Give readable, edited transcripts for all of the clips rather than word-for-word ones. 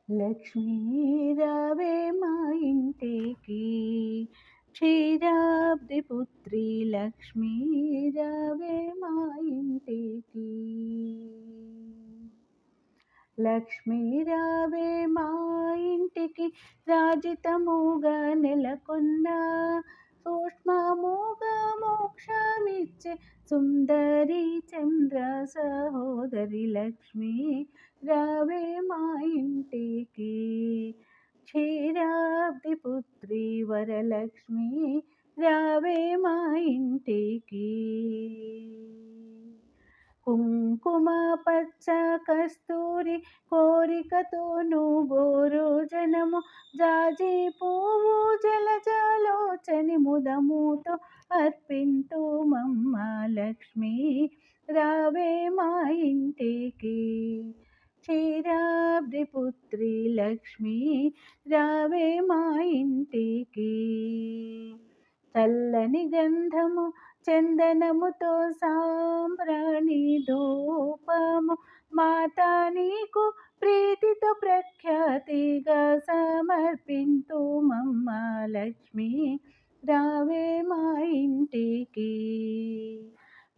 లక్ష్మీ రావే మా ఇంటికి, క్షీరాబ్ది పుత్రి లక్ష్మీ రావే మా ఇంటికి. లక్ష్మీ రావే మా ఇంటికి, రాజితముగా నెలకొన్న సూక్ష్మముగా మోక్షమిచ్చే సుందరి చంద్ర సహోదరి లక్ష్మీ రావే మా ఇంటికి. క్షీరాబ్ది పుత్రి వరలక్ష్మి రావే మా ఇంటికి. కుంకుమ పచ్చ కస్తూరి కోరికతోను గోరోజనము జాజి పువ్వు జలజలోచని ముదముతో అర్పింతు మమ్మ లక్ష్మి రావే మా ఇంటికి. క్షీరాబ్ది పుత్రి లక్ష్మి రావే మా ఇంటికి. చల్లని గంధము చందనముతో సాంబ్రాణి ధూపము మాతా నీకు ప్రీతితో ప్రఖ్యాతిగా సమర్పింతు మమ్మ లక్ష్మి రావే మా ఇంటికి.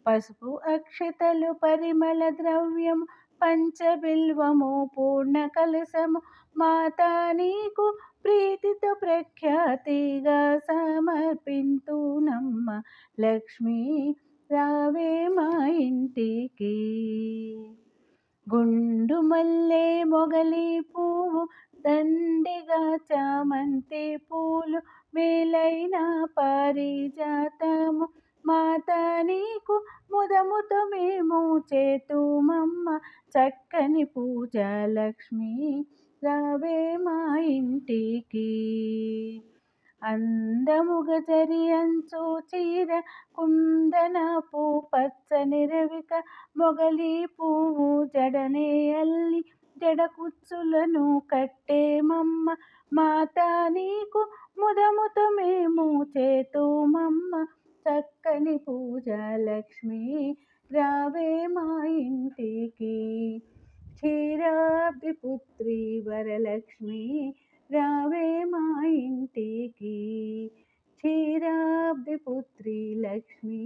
పసుపు అక్షతలు పరిమళ ద్రవ్యము పంచబిల్వము పూర్ణ కలశము మాతా నీకు ప్రీతితో ప్రఖ్యాతిగా సమర్పింతు నమ్మ లక్ష్మీ రావే మా ఇంటికి. గుండు మల్లె మొగలి పువ్వు దండిగా చామంతి పూలు మేలైన పారిజాతము మాతా నీకు ముదముతో మేము చేతుమమ్మ చక్కని పూజ లక్ష్మి రావే మా ఇంటికి. అందముగా జరి అంచు చీర కుందనపు పచ్చని రవిక మొగలి పువ్వు జడనే అల్లి జడ కుచ్చులను కట్టేమమ్మ మాతా నీకు ముదముతో మేము చేతుమమ్మ చక్కని పూజ లక్ష్మి రావే మా ఇంటికి. క్షీరాబ్ది పుత్రి వరలక్ష్మి రావే మా ఇంటికి. క్షీరాబ్ది పుత్రి లక్ష్మి